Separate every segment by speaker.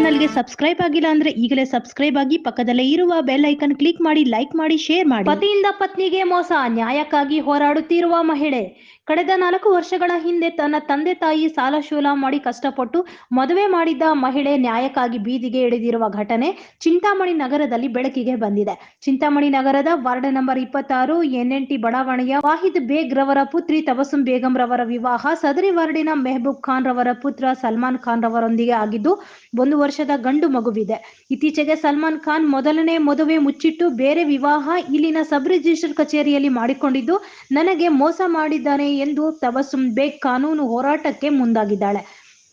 Speaker 1: ಚಾನಲ್ಗೆ ಸಬ್ಸ್ಕ್ರೈಬ್ ಆಗಿಲ್ಲ ಅಂದ್ರೆ ಈಗಲೇ ಸಬ್ಸ್ಕ್ರೈಬ್ ಆಗಿ ಪಕ್ಕದಲ್ಲೇ ಇರುವ ಬೆಲ್ ಐಕನ್ ಕ್ಲಿಕ್ ಮಾಡಿ, ಲೈಕ್ ಮಾಡಿ, ಶೇರ್ ಮಾಡಿ. ಪತಿಯಿಂದ ಪತ್ನಿಗೆ ಮೋಸ, ನ್ಯಾಯಕ್ಕಾಗಿ ಹೋರಾಡುತ್ತಿರುವ ಮಹಿಳೆ. ಕಳೆದ 4 ವರ್ಷಗಳ ಹಿಂದೆ ತನ್ನ ತಂದೆ ತಾಯಿ ಸಾಲ ಶೂಲ ಮಾಡಿ ಕಷ್ಟಪಟ್ಟು ಮದುವೆ ಮಾಡಿದ್ದ ಮಹಿಳೆ ನ್ಯಾಯಕ್ಕಾಗಿ ಬೀದಿಗೆ ಇಳಿದಿರುವ ಘಟನೆ ಚಿಂತಾಮಣಿ ನಗರದಲ್ಲಿ ಬೆಳಕಿಗೆ ಬಂದಿದೆ. ಚಿಂತಾಮಣಿ ನಗರದ ವಾರ್ಡ್ ನಂಬರ್ 26 NNT ಬಡಾವಣೆಯ ವಾಹಿದ್ ಬೇಗ್ ರವರ ಪುತ್ರಿ ತಬಸುಮ್ ಬೇಗಂ ರವರ ವಿವಾಹ ಸದರಿ ವಾರ್ಡಿನ ಮೆಹಬೂಬ್ ಖಾನ್ ರವರ ಪುತ್ರ ಸಲ್ಮಾನ್ ಖಾನ್ ರವರೊಂದಿಗೆ ಆಗಿದ್ದು 1 ವರ್ಷದ ಗಂಡು ಮಗುವಿದೆ. ಇತ್ತೀಚೆಗೆ ಸಲ್ಮಾನ್ ಖಾನ್ ಮೊದಲನೇ ಮದುವೆ ಮುಚ್ಚಿಟ್ಟು ಬೇರೆ ವಿವಾಹ ಇಲ್ಲಿನ ಸಬ್ ರಿಜಿಸ್ಟರ್ ಕಚೇರಿಯಲ್ಲಿ ಮಾಡಿಕೊಂಡಿದ್ದು ನನಗೆ ಮೋಸ ಮಾಡಿದ್ದಾನೆ ಎಂದು ತಬಸುಮ್ ಬೇಗ್ ಕಾನೂನು ಹೋರಾಟಕ್ಕೆ ಮುಂದಾಗಿದ್ದಾಳೆ.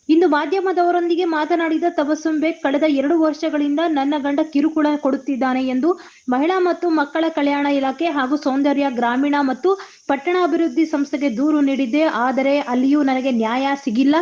Speaker 1: ಇಂದು ಮಾಧ್ಯಮದವರೊಂದಿಗೆ ಮಾತನಾಡಿದ ತಬಸುಮ್ ಬೇಗ್, ಕಳೆದ 2 ವರ್ಷಗಳಿಂದ ನನ್ನ ಗಂಡ ಕಿರುಕುಳ ಕೊಡುತ್ತಿದ್ದಾನೆ ಎಂದು ಮಹಿಳಾ ಮತ್ತು ಮಕ್ಕಳ ಕಲ್ಯಾಣ ಇಲಾಖೆ ಹಾಗೂ ಸೌಂದರ್ಯ ಗ್ರಾಮೀಣ ಮತ್ತು ಪಟ್ಟಣಾಭಿವೃದ್ಧಿ ಸಂಸ್ಥೆಗೆ ದೂರು ನೀಡಿದ್ದೆ. ಆದರೆ ಅಲ್ಲಿಯೂ ನನಗೆ ನ್ಯಾಯ ಸಿಗಿಲ್ಲ.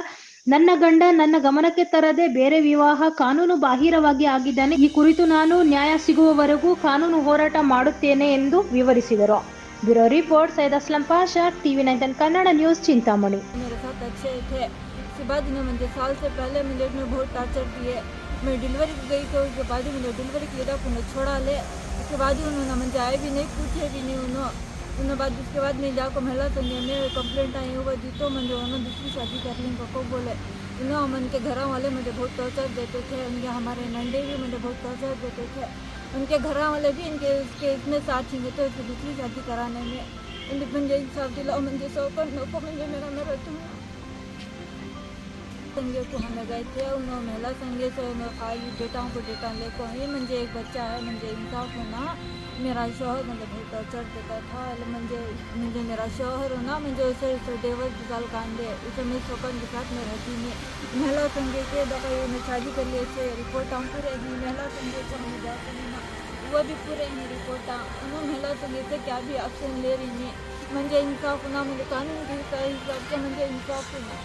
Speaker 1: ನನ್ನ ಗಂಡ ನನ್ನ ಗಮನಕ್ಕೆ ತರದೆ ಬೇರೆ ವಿವಾಹ ಕಾನೂನು ಬಾಹಿರವಾಗಿ ಆಗಿದ್ದಾನೆ. ಈ ಕುರಿತು ನಾನು ನ್ಯಾಯ ಸಿಗುವವರೆಗೂ ಕಾನೂನು ಹೋರಾಟ ಮಾಡುತ್ತೇನೆ ಎಂದು ವಿವರಿಸಿದರು. Bureau report Syed Aslam Pasha, TV9 Kannada news, Chintamani.
Speaker 2: मेरे साथ अच्छे थे। उसके बाद इन्हें मुझे साल से पहले मेरे में बहुत टार्चर दिए। मैं डिलीवरी गई तो उसके बाद ही मैंने डिलीवरी किया था, उन्हें छोड़ा ले। उसके बाद ही उन्होंने मुझे आए भी नहीं, पूछे भी नहीं उन्होंने बाद उसके बाद मैं जाकर महिला संघ में कंप्लेंट आई हुआ दी तो मुझे उन्होंने दूसरी शादी करने को बोले। उन्होंने मन के घर वाले मुझे बहुत टॉर्चर देते थे, उनके हमारे नंडे भी मुझे बहुत टॉर्चर देते थे। उनके घर वाले भी इनके इसमें साथ ही तो इसकी दूसरी शादी कराने में मुझे इंसाफ दिलाओ, मुझे सौकर नको, मुझे मेरा मेरा संगे को हमें गए थे। उन्होंने महिला संगे से खाली बेटाओं को डेटा लेकर ये मुझे एक बच्चा है, मुझे इंसाफ होना। मेरा शौहर मुझे बहुत टॉर्चर देता था। मुझे मेरा शौहर होना, मुझे उसे देवर साल कांदे उसे मैं शौकन के साथ में रहती नहीं। महिला संगे के दफ़ा मैं शादी कर लिए से रिपोर्ट पूरे महिला संगे को हमें जाकर वो भी पूरे हैं रिपोर्ट उन्होंने महिला संगे से क्या भी एक्शन ले रही है। मुझे इंसाफ होना, मुझे कानून के हिसाब से मुझे इंसाफ होना।